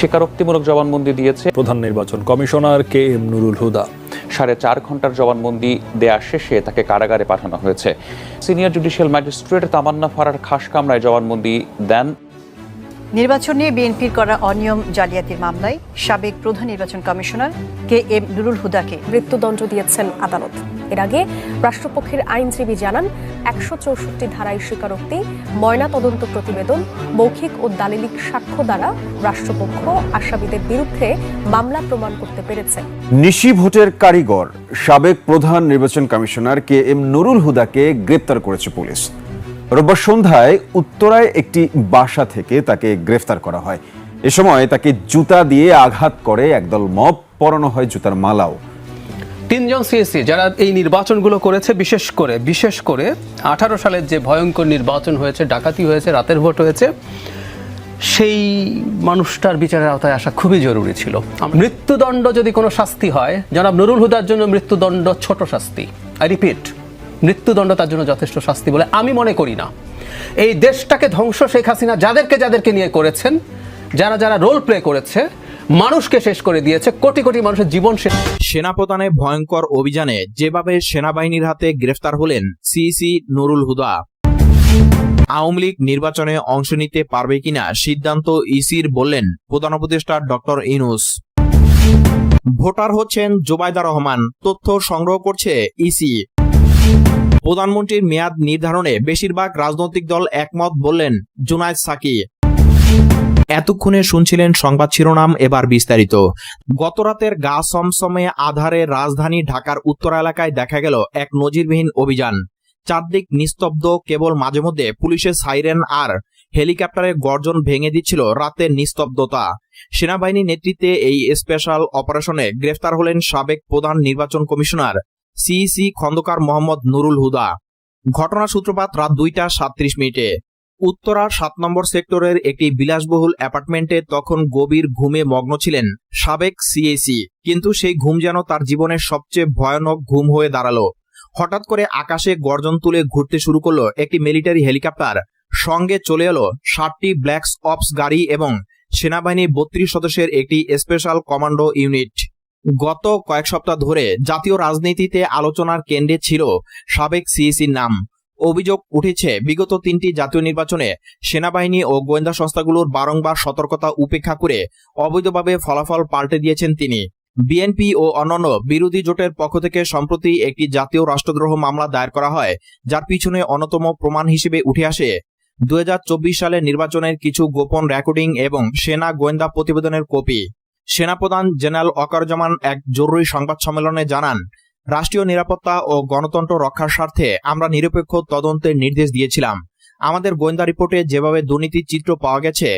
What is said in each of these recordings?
স্বীকারোক্তিমূলক জবানবন্দি দিয়েছে প্রধান নির্বাচন commissioner K M Nurul Huda. 4.5 ঘন্টার জবানবন্দি দেয়া শেষে তাকে কারাগারে পাঠানো হয়েছে। সিনিয়র জুডিশিয়াল ম্যাজিস্ট্রেট তামান্না ফারার খাসকামরায় জবানবন্দি দেন। নির্বাচন নিয়ে বিএনপির করা অনিয়ম জালিয়াতির মামলায় সাবেক প্রধান নির্বাচন কমিশনার কে এম নুরুল হুদাকে মৃত্যুদণ্ড দিয়েছেন আদালত। এর আগে রাষ্ট্রপক্ষের আইনজীবী জানান 164 ধারায় স্বীকারোক্তি, ময়না তদন্ত প্রতিবেদন, মৌখিক ও দালিলিক সাক্ষ্য দ্বারা রাষ্ট্রপক্ষ আসামিদের বিরুদ্ধে মামলা প্রমাণ করতে পেরেছে। নিশি ভোটের কারিগর সাবেক প্রধান নির্বাচন কমিশনার কে এম নুরুল হুদাকে গ্রেপ্তার করেছে পুলিশ। রোববার সন্ধ্যায় উত্তরায় একটি বাসা থেকে তাকে গ্রেফতার করা হয়। এ সময় তাকে জুতা দিয়ে আঘাত করে একদল মব, পরানো হয় জুতার মালাও। 3 জন সিএসি যারা এই নির্বাচনগুলো করেছে, বিশেষ করে 18 সালের যে ভয়ঙ্কর নির্বাচন হয়েছে, ডাকাতি হয়েছে, রাতের ভোট হয়েছে, সেই মানুষটার বিচারের আওতায় আসা খুবই জরুরি ছিল। মৃত্যুদণ্ড যদি কোনো শাস্তি হয়, জনাব নুরুল হুদার জন্য মৃত্যুদণ্ড ছোট শাস্তি। আই রিপিট, মৃত্যুদণ্ড তার জন্য যথেষ্ট শাস্তি বলে আমি মনে করি না। এই দেশটাকে ধ্বংস শেখ হাসিনা যাদেরকে নিয়ে করেছেন, যারা রোল প্লে করেছে, মানুষকে শেষ করে দিয়েছে, কোটি কোটি মানুষের জীবন শেষ। সেনাপ্রধানের ভয়ঙ্কর অভিযানে যেভাবে সেনাবাহিনীর হাতে গ্রেফতার হলেন সিইসি নুরুল হুদা। আওয়ামী লীগ নির্বাচনে অংশ নিতে পারবে কিনা সিদ্ধান্ত ইসির, বললেন প্রধান উপদেষ্টা ডক্টর ইউনূস। ভোটার হচ্ছেন জোবাইদা রহমান, তথ্য সংগ্রহ করছে ইসি। প্রধানমন্ত্রীর মেয়াদ নির্ধারণে বেশিরভাগ রাজনৈতিক দল একমত, বললেন জুনায়েদ সাকি। এতক্ষণে শুনছিলেন সংবাদ শিরোনাম, এবার বিস্তারিত। গতরাতের গা সমসমে আধারে রাজধানী ঢাকার উত্তরা এলাকায় দেখা গেল এক নজিরবিহীন অভিযান। চারদিক নিস্তব্ধ, কেবল মাঝে মধ্যে পুলিশের সাইরেন আর হেলিকপ্টারের গর্জন ভেঙে দিচ্ছিল রাতের নিস্তব্ধতা। সেনাবাহিনীর নেতৃত্বে এই স্পেশাল অপারেশনে গ্রেফতার হলেন সাবেক প্রধান নির্বাচন কমিশনার সিইসি খন্দকার মোহাম্মদ নুরুল হুদা। ঘটনার সূত্রপাত রাত 2:37 উত্তরার 7 নম্বর সেক্টরের একটি বিলাসবহুল অ্যাপার্টমেন্টে তখন গভীর ঘুমে মগ্ন ছিলেন সাবেক সিএসি। কিন্তু সেই ঘুম যেন তার জীবনের সবচেয়ে ভয়ানক ঘুম হয়ে দাঁড়ালো। হঠাৎ করে আকাশে গর্জন তুলে ঘুরতে শুরু করলো একটি মিলিটারি হেলিকপ্টার। সঙ্গে চলে এলো 7টি ব্ল্যাক অপস গাড়ি এবং সেনাবাহিনীর 32 সদস্যের একটি স্পেশাল কমান্ডো ইউনিট। গত কয়েক সপ্তাহ ধরে জাতীয় রাজনীতিতে আলোচনার কেন্দ্রে ছিল সাবেক সিইসির নাম। অভিযোগ উঠেছে, বিগত 3টি জাতীয় নির্বাচনে সেনাবাহিনী ও গোয়েন্দা সংস্থাগুলোর বারংবার সতর্কতা উপেক্ষা করে অবৈধভাবে ফলাফল পাল্টে দিয়েছেন তিনি। বিএনপি ও অন্যান্য বিরোধী জোটের পক্ষ থেকে সম্প্রতি একটি জাতীয় রাষ্ট্রদ্রোহ মামলা দায়ের করা হয়, যার পিছনে অন্যতম প্রমাণ হিসেবে উঠে আসে 2024 সালের নির্বাচনের কিছু গোপন রেকর্ডিং এবং সেনা গোয়েন্দা প্রতিবেদনের কপি। সেনাপ্রধান জেনারেল ওয়াকারুজ্জামান এক জরুরি সংবাদ সম্মেলনে জানান, রাষ্ট্রীয় নিরাপত্তা ও গণতন্ত্র রক্ষার স্বার্থে আমরা নিরপেক্ষ তদন্তের নির্দেশ দিয়েছিলাম। আমাদের গোয়েন্দা রিপোর্টে যেভাবে দুর্নীতির চিত্র পাওয়া গেছে,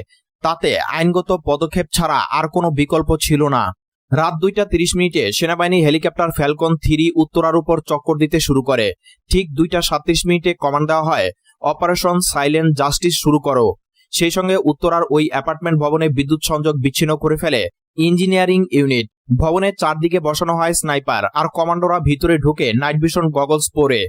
তাতে আইনগত পদক্ষেপ ছাড়া আর কোনো বিকল্প ছিল না। রাত 2:30 সেনাবাহিনী হেলিকপ্টার ফ্যালকন 3 উত্তরার উপর চক্কর দিতে শুরু করে। ঠিক 2:37 কমান্ড দেওয়া হয়, অপারেশন সাইলেন্ট জাস্টিস শুরু করো। সেই সঙ্গে উত্তরার ওই অ্যাপার্টমেন্ট ভবনে বিদ্যুৎ সংযোগ বিচ্ছিন্ন করে ফেলে ইঞ্জিনিয়ারিং ইউনিট। ভবনের চারদিকে বসানো হয় স্নাইপার, আর কমান্ডোরা ভিতরে ঢুকে নাইট ভিশন গগলস পরে।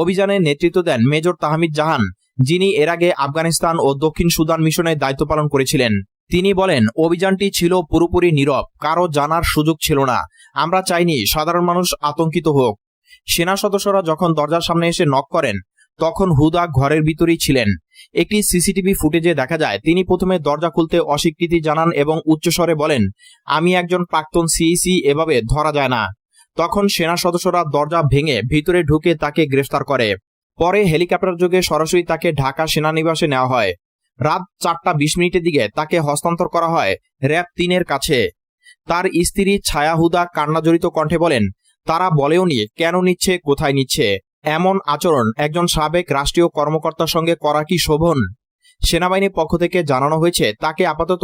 অভিযানে নেতৃত্ব দেন মেজর তাহমিদ জাহান, যিনি এর আগে আফগানিস্তান ও দক্ষিণ সুদান মিশনে দায়িত্ব পালন করেছিলেন। তিনি বলেন, অভিযানটি ছিল পুরোপুরি নীরব, কারো জানার সুযোগ ছিল না। আমরা চাইনি সাধারণ মানুষ আতঙ্কিত হোক। সেনা সদস্যরা যখন দরজার সামনে এসে নক করেন, তখন হুদা ঘরের ভিতরেই ছিলেন। একটি সিসিটিভি ফুটেজে দেখা যায়, তিনি প্রথমে দরজা খুলতে অস্বীকৃতি জানান এবং উচ্চস্বরে বলেন, আমি একজন প্রাক্তন সিইসি, এভাবে ধরা যায় না। তখন সেনা সদস্যরা দরজা ভেঙে ভিতরে ঢুকে তাকে গ্রেফতার করে। পরে হেলিকপ্টার যোগে সরাসরি তাকে ঢাকা সেনানিবাসে নেওয়া হয়। রাত 4:20 দিকে তাকে হস্তান্তর করা হয় র‍্যাব 3 কাছে। তার স্ত্রী ছায়া হুদা কান্নাজড়িত কণ্ঠে বলেন, তারা বলেওনি কেন নিচ্ছে, কোথায় নিচ্ছে। এমন আচরণ একজন সাবেক রাষ্ট্রীয় কর্মকর্তার সঙ্গে করা কি শোভন? সেনাবাহিনীর পক্ষ থেকে জানানো হয়েছে, তাকে আপাতত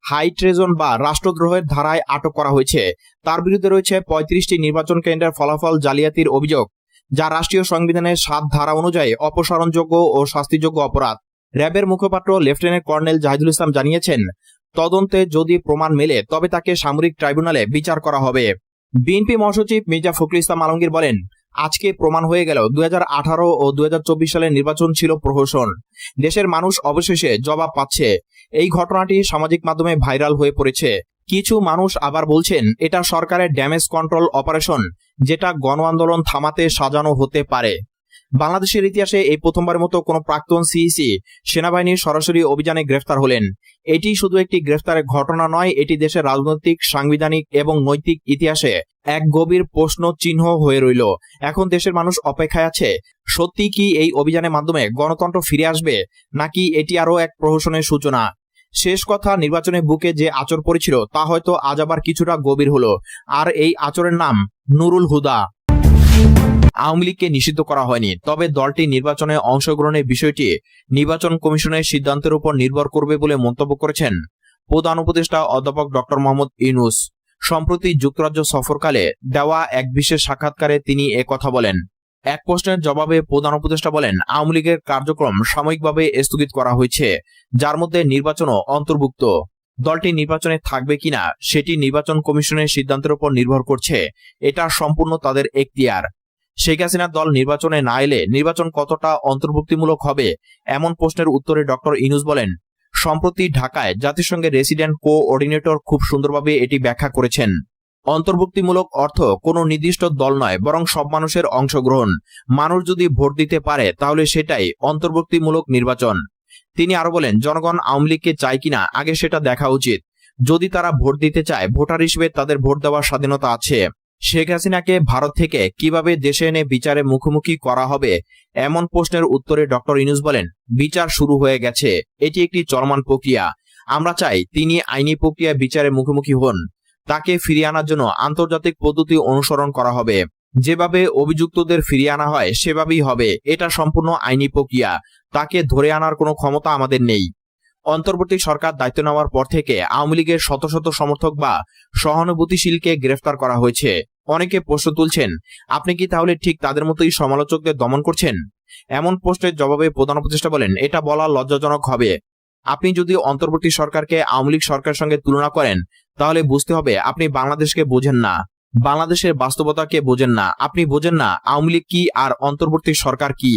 হাই ট্রেজন বা রাষ্ট্রদ্রোহের ধারায় আটক করা হয়েছে। তার বিরুদ্ধে রয়েছে 35টি নির্বাচন কেন্দ্রের ফলাফল জালিয়াতির অভিযোগ, যা রাষ্ট্রীয় সংবিধানের 7 ধারা অনুযায়ী অপসারণযোগ্য ও শাস্তিযোগ্য অপরাধ। র্যাবের মুখপাত্র লেফটেন্যান্ট কর্নেল জাহিদুল ইসলাম জানিয়েছেন, তদন্তে যদি প্রমাণ মেলে তবে তাকে সামরিক ট্রাইব্যুনালে বিচার করা হবে। বিএনপি মহাসচিব মির্জা ফখরুল ইসলাম আলমগীর বলেন, আজকে প্রমাণ হয়ে গেল 2018 ও 2024 সালের নির্বাচন ছিল প্রহসন। দেশের মানুষ অবশেষে জবাব পাচ্ছে। এই ঘটনাটি সামাজিক মাধ্যমে ভাইরাল হয়ে পড়েছে। কিছু মানুষ আবার বলছেন এটা সরকারের ড্যামেজ কন্ট্রোল অপারেশন, যেটা গণ আন্দোলন থামাতে সাজানো হতে পারে। বাংলাদেশের ইতিহাসে এই প্রথমবারের মতো কোনো প্রাক্তন সিইসি সেনাবাহিনীর সরাসরি অভিযানে গ্রেফতার হলেন। এটি শুধু একটি গ্রেফতারের ঘটনা নয়, এটি দেশের রাজনৈতিক, সাংবিধানিক এবং নৈতিক ইতিহাসে এক গভীর প্রশ্ন চিহ্ন হয়ে রইল। এখন দেশের মানুষ অপেক্ষায় আছে, সত্যি কি এই অভিযানের মাধ্যমে গণতন্ত্র ফিরে আসবে, নাকি এটি আরও এক প্রহসনের সূচনা? শেষ কথা, নির্বাচনের বুকে যে আচর পড়েছিল তা হয়তো আজ আবার কিছুটা গভীর হলো। আর এই আচরের নাম নুরুল হুদা। আওয়ামী লীগকে নিষিদ্ধ করা হয়নি, তবে দলটি নির্বাচনে অংশগ্রহণের বিষয়টি নির্বাচন কমিশনের সিদ্ধান্তের উপর নির্ভর করবে বলে মন্তব্য করেছেন প্রধান উপদেষ্টা অধ্যাপক ডক্টর মোহাম্মদ ইউনূস। সম্প্রতি যুক্তরাজ্য সফরকালে দেওয়া এক বিশেষ সাক্ষাৎকারে তিনি কথা বলেন। এক প্রশ্নের জবাবে প্রধান উপদেষ্টা বলেন, আওয়ামী লীগের কার্যক্রম সাময়িকভাবে স্থগিত করা হয়েছে, যার মধ্যে নির্বাচনও অন্তর্ভুক্ত। দলটি নির্বাচনে থাকবে কিনা সেটি নির্বাচন কমিশনের সিদ্ধান্তের উপর নির্ভর করছে, এটা সম্পূর্ণ তাদের এখতিয়ার। শেখ হাসিনার দল নির্বাচনে না এলে নির্বাচন কতটা অন্তর্ভুক্তিমূলক হবে, এমন প্রশ্নের উত্তরে ডক্টর ইউনূস বলেন, সম্প্রতি ঢাকায় জাতিসংঘের রেসিডেন্ট কোঅর্ডিনেটর খুব সুন্দরভাবে এটি ব্যাখ্যা করেছেন। অন্তর্ভুক্তিমূলক অর্থ কোনো নির্দিষ্ট দল নয়, বরং সব মানুষের অংশগ্রহণ। মানুষ যদি ভোট দিতে পারে তাহলে সেটাই অন্তর্ভুক্তিমূলক নির্বাচন। তিনি আরো বলেন, জনগণ আওয়ামী লীগকে চায় কিনা আগে সেটা দেখা উচিত। যদি তারা ভোট দিতে চায়, ভোটার হিসেবে তাদের ভোট দেওয়ার স্বাধীনতা আছে। শেখ হাসিনাকে ভারত থেকে কিভাবে দেশে এনে বিচারে মুখোমুখি করা হবে, এমন প্রশ্নের উত্তরে ডক্টর ইউনূস বলেন, বিচার শুরু হয়ে গেছে, এটি একটি চলমান প্রক্রিয়া। আমরা চাই তিনি আইনি প্রক্রিয়ায় বিচারে মুখোমুখি হন। তাকে ফিরিয়ে আনার জন্য আন্তর্জাতিক পদ্ধতি অনুসরণ করা হবে। যেভাবে অভিযুক্তদের ফিরিয়ে আনা হয় সেভাবেই হবে। এটা সম্পূর্ণ আইনি প্রক্রিয়া। তাকে ধরে আনার কোনো ক্ষমতা আমাদের নেই। অন্তর্বর্তী সরকার দায়িত্ব নেওয়ার পর থেকে আওয়ামী লীগের শত শত সমর্থক বা সহানুভূতিশীলকে গ্রেফতার করা হয়েছে। অনেকে প্রশ্ন তুলছেন, আপনি কি তাহলে ঠিক তাদের মতোই সমালোচকদের দমন করছেন? এমন প্রশ্নের জবাবে প্রধান উপদেষ্টা বলেন, এটা বলা লজ্জাজনক হবে। আপনি যদি অন্তর্বর্তী সরকারকে আওয়ামী লীগ সরকারের সঙ্গে তুলনা করেন, তাহলে বুঝতে হবে আপনি বাংলাদেশকে বোঝেন না, বাংলাদেশের বাস্তবতাকে বোঝেন না। আপনি বোঝেন না আওয়ামী লীগ কি আর অন্তর্বর্তী সরকার কি।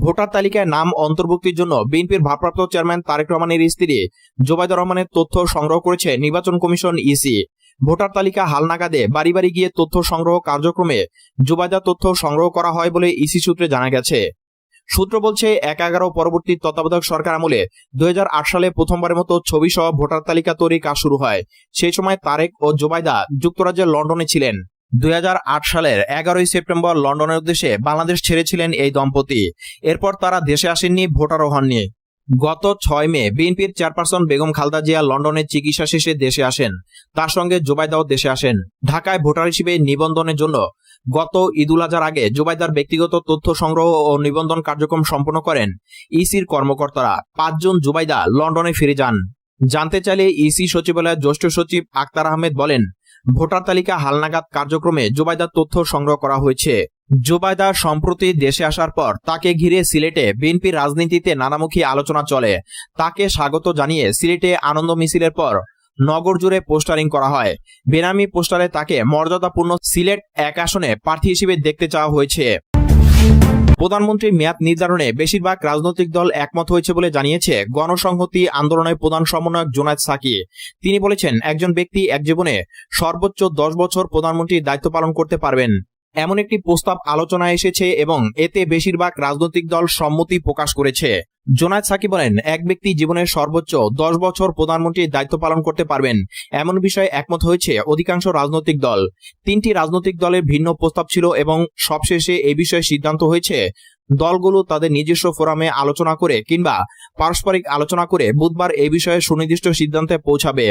ভোটার তালিকায় নাম অন্তর্ভুক্তির জন্য বিএনপির ভারপ্রাপ্ত চেয়ারম্যান তারেক রহমানের স্ত্রী জোবাইদা রহমানের তথ্য সংগ্রহ করেছে নির্বাচন কমিশন ইসি। ভোটার তালিকা হালনাগাদে বাড়ি বাড়ি গিয়ে তথ্য সংগ্রহ কার্যক্রমে জোবাইদা তথ্য সংগ্রহ করা হয় বলে ইসি সূত্রে জানা গেছে। সূত্র বলছে, ১/১১ পরবর্তী তত্ত্বাবধায়ক সরকার আমলে 2008 সালে প্রথমবারের মতো ছবি সহ ভোটার তালিকা তৈরির কাজ শুরু হয়। সেই সময় তারেক ও জোবাইদা যুক্তরাজ্যের লন্ডনে ছিলেন। 2008 সালের 11ই সেপ্টেম্বর লন্ডনের উদ্দেশ্যে বাংলাদেশ ছেড়েছিলেন এই দম্পতি। এরপর তারা দেশে আসেননি, ভোটারও হননি। গত 6 মে বিএনপির চেয়ারপারসন বেগম খালেদা জিয়া লন্ডনে চিকিৎসা শেষে দেশে আসেন। তার সঙ্গে জোবাইদাও দেশে আসেন। ঢাকায় ভোটার হিসেবে নিবন্ধনের জন্য গত ঈদুল আজহার আগে জোবাইদার ব্যক্তিগত তথ্য সংগ্রহ ও নিবন্ধন কার্যক্রম সম্পন্ন করেন ইসির কর্মকর্তারা। 5 জুন জোবাইদা লন্ডনে ফিরে যান। জানতে চাইলে ইসি সচিবালয়ের জ্যেষ্ঠ সচিব আক্তার আহমেদ বলেন, ভোটার তালিকা হালনাগাদ কার্যক্রমে জোবাইদার তথ্য সংগ্রহ করা হয়েছে। জোবাইদা সম্প্রতি দেশে আসার পর তাকে ঘিরে সিলেটে বিএনপির রাজনীতিতে নানামুখী আলোচনা চলে। তাকে স্বাগত জানিয়ে সিলেটে আনন্দ মিছিলের পর নগর জুড়ে পোস্টারিং করা হয়। বেনামি পোস্টারে তাকে মর্যাদাপূর্ণ সিলেট 1 আসনে প্রার্থী হিসেবে দেখতে চাওয়া হয়েছে। প্রধানমন্ত্রীর মেয়াদ নির্ধারণে বেশিরভাগ রাজনৈতিক দল একমত হয়েছে বলে জানিয়েছে গণসংহতি আন্দোলনের প্রধান সমন্বয়ক জুনায়েদ সাকি। তিনি বলেছেন, একজন ব্যক্তি এক জীবনে সর্বোচ্চ 10 বছর প্রধানমন্ত্রীর দায়িত্ব পালন করতে পারবেন, এমন একটি প্রস্তাব আলোচনায় এসেছে এবং এতে বেশিরভাগ রাজনৈতিক দল সম্মতি প্রকাশ করেছে। জুনায়েদ সাকি বলেন, এক ব্যক্তি জীবনের সর্বোচ্চ 10 বছর প্রধানমন্ত্রীর দায়িত্ব পালন করতে পারবেন, এমন বিষয়ে একমত হয়েছে অধিকাংশ রাজনৈতিক দল। 3টি রাজনৈতিক দলের ভিন্ন প্রস্তাব ছিল এবং সবশেষে এই বিষয়ে সিদ্ধান্ত হয়েছে দলগুলো তাদের নিজস্ব ফোরামে আলোচনা করে কিংবা পারস্পরিক আলোচনা করে বুধবার এই বিষয়ে সুনির্দিষ্ট সিদ্ধান্তে পৌঁছাবে।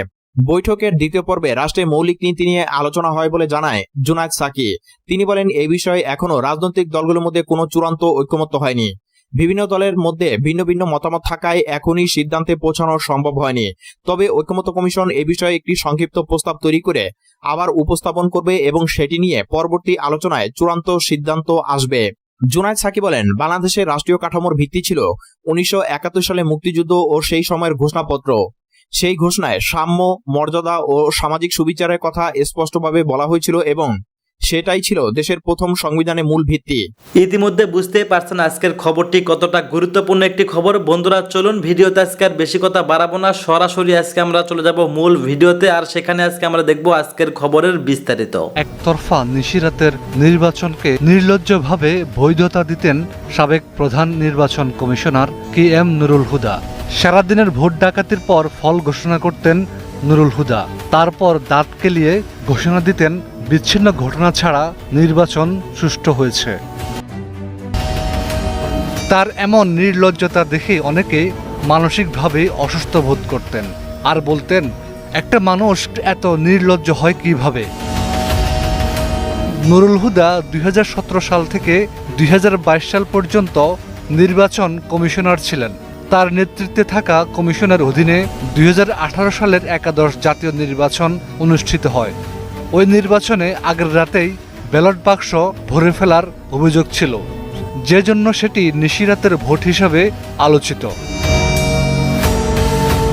বৈঠকের দ্বিতীয় পর্বে রাষ্ট্রের মৌলিক নীতি নিয়ে আলোচনা হয় বলে জানায় জুনায়েদ সাকি। তিনি বলেন, এই বিষয়ে এখনো রাজনৈতিক দলগুলোর মধ্যে কোনো চূড়ান্ত ঐকমত্য হয়নি। বিভিন্ন দলের মধ্যে ভিন্ন ভিন্ন মতামত থাকায় এখনই সিদ্ধান্তে পৌঁছানো সম্ভব হয়নি। তবে ঐকমত্য কমিশন এ বিষয়ে একটি সংক্ষিপ্ত প্রস্তাব তৈরি করে আবার উপস্থাপন করবে এবং সেটি নিয়ে পরবর্তী আলোচনায় চূড়ান্ত সিদ্ধান্ত আসবে। জুনায়েদ সাকি বলেন, বাংলাদেশের রাষ্ট্রীয় কাঠামোর ভিত্তি ছিল 1971 সালে মুক্তিযুদ্ধ ও সেই সময়ের ঘোষণাপত্র। সেই ঘোষণায় সাম্য, মর্যাদা ও সামাজিক সুবিচারের কথা স্পষ্টভাবে বলা হয়েছিল এবং সেটাই ছিল দেশের প্রথম সংবিধানের মূল ভিত্তি। ইতিমধ্যে বুঝতেই পারছেন আজকের খবরটি কতটা গুরুত্বপূর্ণ একটি খবর। বন্ধুরা চলুন ভিডিওতে আজকে আর বেশি কথা বাড়াবো না, সরাসরি আজকে আমরা চলে যাব মূল ভিডিওতে, আর সেখানে আজকে আমরা দেখব আজকের খবরের বিস্তারিত। একতরফা নিশিরাতের নির্বাচনকে নির্লজ্জভাবে বৈধতা দিতেন সাবেক প্রধান নির্বাচন কমিশনার KM নুরুল হুদা। সারাদিনের ভোট ডাকাতির পর ফল ঘোষণা করতেন নুরুল হুদা, তারপর দাঁত কেলিয়ে ঘোষণা দিতেন বিচ্ছিন্ন ঘটনা ছাড়া নির্বাচন সুষ্ঠু হয়েছে। তার এমন নির্লজ্জতা দেখে অনেকে মানসিকভাবে অসুস্থ বোধ করতেন আর বলতেন, একটা মানুষ এত নির্লজ্জ হয় কিভাবে। নুরুল হুদা 2017 সাল থেকে 2022 সাল পর্যন্ত নির্বাচন কমিশনার ছিলেন। তার নেতৃত্বে থাকা কমিশনের অধীনে 2018 সালের একাদশ জাতীয় নির্বাচন অনুষ্ঠিত হয়। ওই নির্বাচনে আগের রাতেই ব্যালট বাক্স ভরে ফেলার অভিযোগ ছিল, যে জন্য সেটি নিশিরাতের ভোট হিসাবে আলোচিত।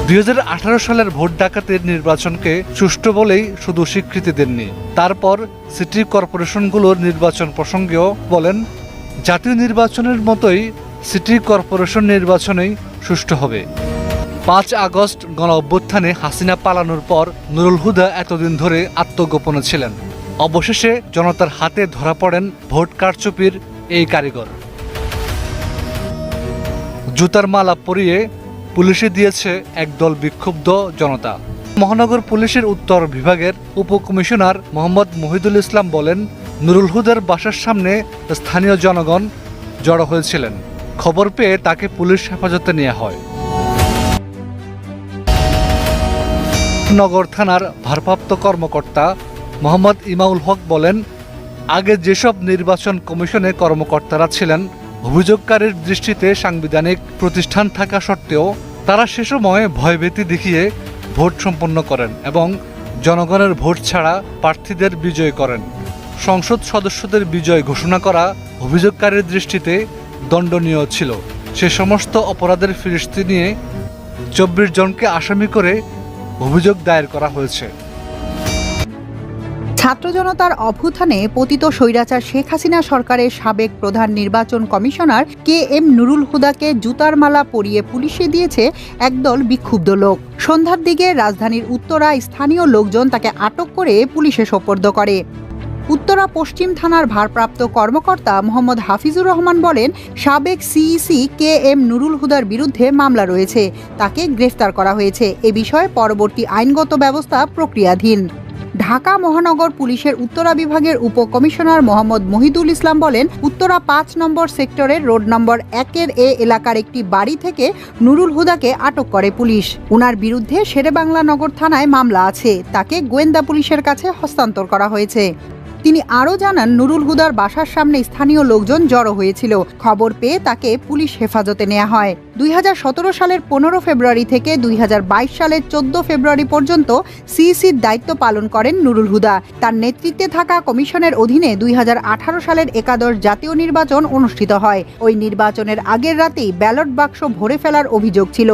2018 সালের ভোট ডাকাতির নির্বাচনকে সুষ্ঠু বলেই শুধু স্বীকৃতি দেননি, তারপর সিটি কর্পোরেশনগুলোর নির্বাচন প্রসঙ্গেও বলেন, জাতীয় নির্বাচনের মতোই সিটি কর্পোরেশন নির্বাচনেই সুষ্ঠু হবে। 5 আগস্ট গণ অভ্যুত্থানে হাসিনা পালানোর পর নুরুল হুদা এতদিন ধরে আত্মগোপনে ছিলেন। অবশেষে জনতার হাতে ধরা পড়েন ভোট কারচুপির এই কারিগর। জুতার মালা পরিয়ে পুলিশে দিয়েছে একদল বিক্ষুব্ধ জনতা। মহানগর পুলিশের উত্তর বিভাগের উপকমিশনার মোহাম্মদ মহিদুল ইসলাম বলেন, নুরুল হুদার বাসার সামনে স্থানীয় জনগণ জড়ো হয়েছিলেন। খবর পেয়ে তাকে পুলিশ হেফাজতে নেওয়া হয়। নগর থানার ভারপ্রাপ্ত কর্মকর্তা মোহাম্মদ ইমাউল হক বলেন, আগে যেসব নির্বাচন কমিশনে কর্মকর্তারা ছিলেন, অভিযোগকারীর দৃষ্টিতে সাংবিধানিক প্রতিষ্ঠান থাকা সত্ত্বেও তারা সে সময় ভয়ভীতি দেখিয়ে ভোট সম্পন্ন করেন এবং জনগণের ভোট ছাড়া প্রার্থীদের বিজয় করেন। সংসদ সদস্যদের বিজয় ঘোষণা করা অভিযোগকারীর দৃষ্টিতে দণ্ডনীয় ছিল। সে সমস্ত অপরাধের ফিরিস্তি নিয়ে 24 জনকে আসামি করে অভিযোগ দায়ের করা হয়েছে। ছাত্র জনতার অভ্যুত্থানে পতিত স্বৈরাচার শেখ হাসিনা সরকারের সাবেক প্রধান নির্বাচন কমিশনার KM নুরুল হুদাকে জুতার মালা পরিয়ে পুলিশে দিয়েছে একদল বিক্ষুব্ধ লোক। সন্ধ্যার দিকে রাজধানীর উত্তরায় স্থানীয় লোকজন তাকে আটক করে পুলিশে সোপর্দ করে। উত্তরা পশ্চিম থানার ভারপ্রাপ্ত কর্মকর্তা মোহাম্মদ হাফিজুর রহমান বলেন, সাবেক CEC KM নুরুল হুদার বিরুদ্ধে মামলা রয়েছে, তাকে গ্রেফতার করা হয়েছে। এ বিষয়ে পরবর্তী আইনগত ব্যবস্থা প্রক্রিয়াধীন। ঢাকা মহানগর পুলিশের উত্তরা বিভাগের উপকমিশনার মোহাম্মদ মহিদুল ইসলাম বলেন, উত্তরা 5 নম্বর সেক্টরের রোড নম্বর 1 এ এলাকার একটি বাড়ি থেকে নুরুল হুদাকে আটক করে পুলিশ। উনার বিরুদ্ধে শেরেবাংলা নগর থানায় মামলা আছে, তাকে গোয়েন্দা পুলিশের কাছে হস্তান্তর করা হয়েছে। তিনি আরও জানান, নুরুল হুদার বাসার সামনে স্থানীয় লোকজন জড়ো হয়েছিল। খবর পেয়ে তাকে পুলিশ হেফাজতে নেওয়া হয়। 2017 সালের 15 ফেব্রুয়ারি থেকে 2022 সালের 14 ফেব্রুয়ারি পর্যন্ত CECর দায়িত্ব পালন করেন নুরুল হুদা। তার নেতৃত্বে থাকা কমিশনের অধীনে 2018 সালের একাদশ জাতীয় নির্বাচন অনুষ্ঠিত হয়। ওই নির্বাচনের আগের রাতেই ব্যালট বাক্স ভরে ফেলার অভিযোগ ছিল,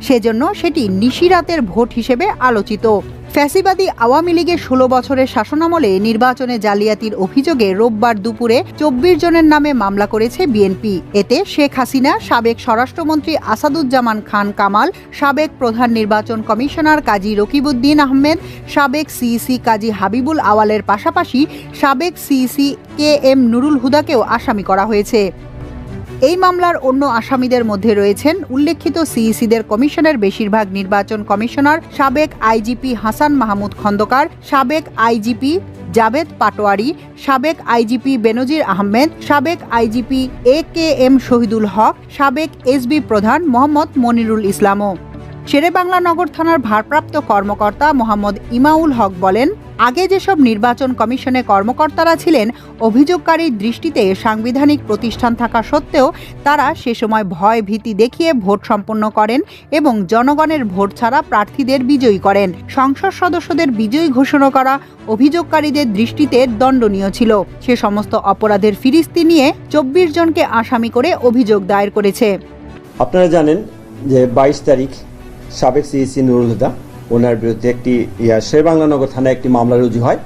সেজন্য সেটি নিশিরাতের ভোট হিসেবে আলোচিত। ফ্যাসিবাদী আওয়ামী লীগের 16 বছরের শাসনামলে নির্বাচনে জালিয়াতির অভিযোগে রোববার দুপুরে 24 জনের নামে মামলা করেছে বিএনপি। এতে শেখ হাসিনা, সাবেক স্বরাষ্ট্রমন্ত্রী আসাদুজ্জামান খান কামাল, সাবেক প্রধান নির্বাচন কমিশনার কাজী রকিবউদ্দিন আহমেদ, সাবেক CEC কাজী হাবিবুল আওয়ালের পাশাপাশি সাবেক CEC KM নুরুল হুদাকেও আসামি করা হয়েছে। এই মামলার অন্য আসামিদের মধ্যে রয়েছেন উল্লেখিত CECদের কমিশনের বেশিরভাগ নির্বাচন কমিশনার, সাবেক IGP হাসান মাহমুদ খন্দকার, সাবেক IGP জাভেদ পাটোয়ারি, সাবেক IGP বেনজির আহমেদ, সাবেক IGP AKM শহীদুল হক, সাবেক SB প্রধান মোহাম্মদ মনিরুল ইসলামও। শেরেবাংলা নগর থানার ভারপ্রাপ্ত কর্মকর্তা মোহাম্মদ ইমাউল হক বলেন, আগে যেসব নির্বাচন কমিশনে কর্মকর্তারা ছিলেন, অভিযোগকারীর দৃষ্টিতে সাংবিধানিক প্রতিষ্ঠান থাকা সত্ত্বেও তারা সে সময় ভয় ভীতি দেখিয়ে ভোট সম্পন্ন করেন এবং জনগণের ভোট ছাড়া প্রার্থীদের বিজয়ী করেন। সংসদ সদস্যদের বিজয়ী ঘোষণা করা অভিযোগকারীদের দৃষ্টিতে দণ্ডনীয় ছিল। সে সমস্ত অপরাধের ফিরিস্তি নিয়ে 24 জনকে আসামি করে অভিযোগ দায়ের করেছে। আপনারা জানেন যে 22 তারিখ সাবেক CEC নুরুল হুদা, ওনার বিরুদ্ধে একটি শেরেবাংলা নগর থানায় একটি মামলা রুজু হয়।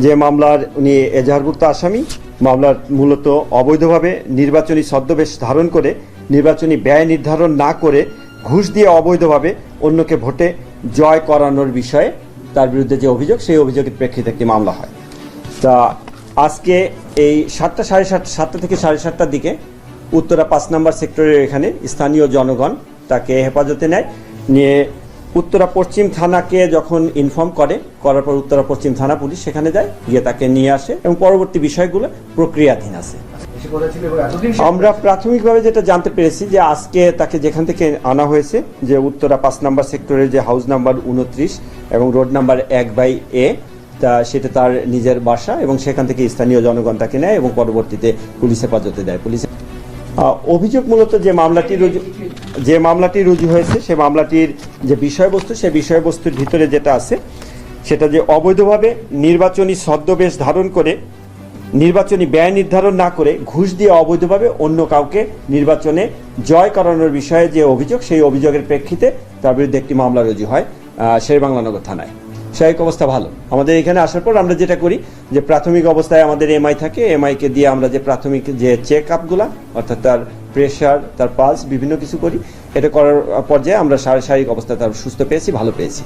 যে মামলার উনি এজাহারভুক্ত আসামি। মামলার মূলত অবৈধভাবে নির্বাচনী ছদ্মবেশ ধারণ করে নির্বাচনী ব্যয় নির্ধারণ না করে ঘুষ দিয়ে অবৈধভাবে অন্যকে ভোটে জয় করানোর বিষয়ে তার বিরুদ্ধে যে অভিযোগ, সেই অভিযোগের প্রেক্ষিতে একটি মামলা হয়। তা আজকে এই 7টা থেকে 7:30টার দিকে উত্তরা 5 নম্বর সেক্টরের এখানে স্থানীয় জনগণ তাকে হেফাজতে নেয়, নিয়ে উত্তরা পশ্চিম থানাকে যখন ইনফর্ম করার পর উত্তরা পশ্চিম থানা পুলিশ সেখানে যায়, গিয়ে তাকে নিয়ে আসে এবং পরবর্তী বিষয়গুলো প্রক্রিয়াধীন আছে। আমরা প্রাথমিকভাবে যেটা জানতে পেরেছি যে আজকে তাকে যেখান থেকে আনা হয়েছে, যে উত্তরা 5 নম্বর সেক্টরের যে হাউস নাম্বার 29 এবং রোড নাম্বার 1/A, তা সেটা তার নিজের বাসা এবং সেখান থেকে স্থানীয় জনগণ তাকে নেয় এবং পরবর্তীতে পুলিশ হেফাজতে দেয়। পুলিশ অভিযোগ মূলত যে মামলাটি রুজু হয়েছে, সে মামলাটির যে বিষয়বস্তু, সেই বিষয়বস্তুর ভিতরে যেটা আছে সেটা যে অবৈধভাবে নির্বাচনী ছদ্মবেশ ধারণ করে নির্বাচনী ব্যয় নির্ধারণ না করে ঘুষ দিয়ে অবৈধভাবে অন্য কাউকে নির্বাচনে জয় করানোর বিষয়ে যে অভিযোগ, সেই অভিযোগের প্রেক্ষিতে তার বিরুদ্ধে একটি মামলা রুজু হয় শেরেবাংলা নগর থানায়। শারীরিক অবস্থা ভালো। আমাদের এখানে আসার পর আমরা যেটা করি যে প্রাথমিক অবস্থায় আমাদের এমআই থাকে, এমআইকে দিয়ে আমরা যে প্রাথমিক যে চেক আপগুলা, অর্থাৎ তার প্রেশার, তার পালস, বিভিন্ন কিছু করি। এটা করার পর্যায়ে আমরা শারীরিক অবস্থা তার সুস্থ পেয়েছি, ভালো পেয়েছি।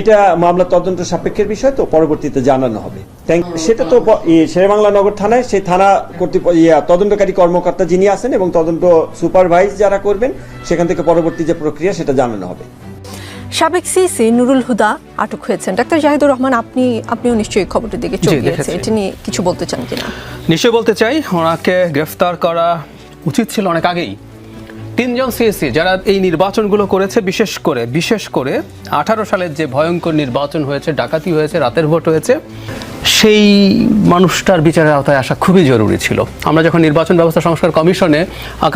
এটা মামলা তদন্ত সাপেক্ষের বিষয়, তো পরবর্তীতে জানানো হবে। সেটা তো শেরেবাংলা নগর থানায় সেই থানা তদন্তকারী কর্মকর্তা যিনি আছেন এবং তদন্ত সুপারভাইজ যারা করবেন, সেখান থেকে পরবর্তী যে প্রক্রিয়া সেটা জানানো হবে। সাবেক সিসি নুরুল হুদা আটক হয়েছেন। ডাক্তার জাহিদুর রহমান, আপনিও নিশ্চয়ই খবরটির দিকে চোখ দিয়েছেন, এটা নিয়ে কিছু বলতে চান কিনা? নিশ্চয়ই বলতে চাই। ওনাকে গ্রেফতার করা উচিত ছিল অনেক আগেই। 3 জন সিএসসি যারা এই নির্বাচনগুলো করেছে, বিশেষ করে 18 সালের যে ভয়ঙ্কর নির্বাচন হয়েছে, ডাকাতি হয়েছে, রাতের ভোট হয়েছে, সেই মানুষটার বিচারের আওতায় আসা খুবই জরুরি ছিল। আমরা যখন নির্বাচন ব্যবস্থা সংস্কার কমিশনে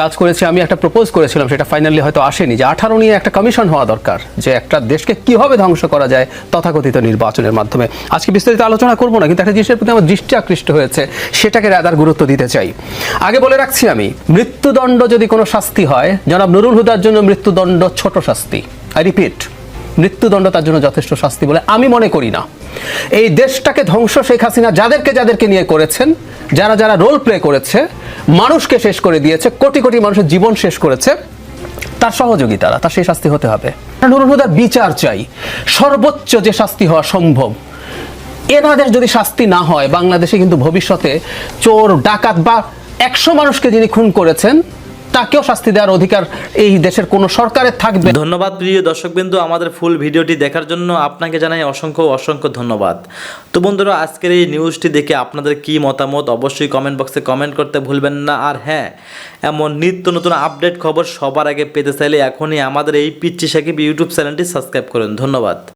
কাজ করেছি, আমি একটা প্রপোজ করেছিলাম, সেটা ফাইনালি হয়তো আসেনি, যে 18 নিয়ে একটা কমিশন হওয়া দরকার, যে একটা দেশকে কিভাবে ধ্বংস করা যায় তথাকথিত নির্বাচনের মাধ্যমে। আজকে বিস্তারিত আলোচনা করবো না, কিন্তু একটা জিনিসের প্রতি আমার দৃষ্টি আকৃষ্ট হয়েছে, সেটাকে রাদার গুরুত্ব দিতে চাই। আগে বলে রাখছি, আমি মৃত্যুদণ্ড যদি কোনো শাস্তি হয়, জনাব নুরুল হুদার জন্য মৃত্যুদণ্ড ছোট শাস্তি। আই রিপিট, মৃত্যুদণ্ড তার জন্য যথেষ্ট শাস্তি বলে আমি মনে করি না। এই দেশটাকে ধ্বংস শেখ হাসিনা যাদেরকে নিয়ে করেছেন, যারা রোল প্লে করেছে, মানুষকে শেষ করে দিয়েছে, কোটি কোটি মানুষের জীবন শেষ করেছে, তার সহযোগিতারা, তার সেই শাস্তি হতে হবে। নুরুল হুদার বিচার চাই, সর্বোচ্চ যে শাস্তি হওয়া সম্ভব। এনাদের যদি শাস্তি না হয়, বাংলাদেশে কিন্তু ভবিষ্যতে চোর, ডাকাত বা 100 মানুষকে যিনি খুন করেছেন, তাকেও শাস্তি দেওয়ার অধিকার এই দেশের কোন সরকারের থাকবে। ধন্যবাদ প্রিয় দর্শকবৃন্দ, আমাদের ফুল ভিডিওটি দেখার জন্য আপনাকে জানাই অসংখ্য ধন্যবাদ। তো বন্ধুরা, আজকের এই নিউজটি দেখে আপনাদের কি মতামত অবশ্যই কমেন্ট বক্সে কমেন্ট করতে ভুলবেন না। আর হ্যাঁ, এমন নিত্য নতুন আপডেট খবর সবার আগে পেতে চাইলে এখনই আমাদের এই পিচ্চি সাকিব ইউটিউব চ্যানেলটি সাবস্ক্রাইব করুন। ধন্যবাদ।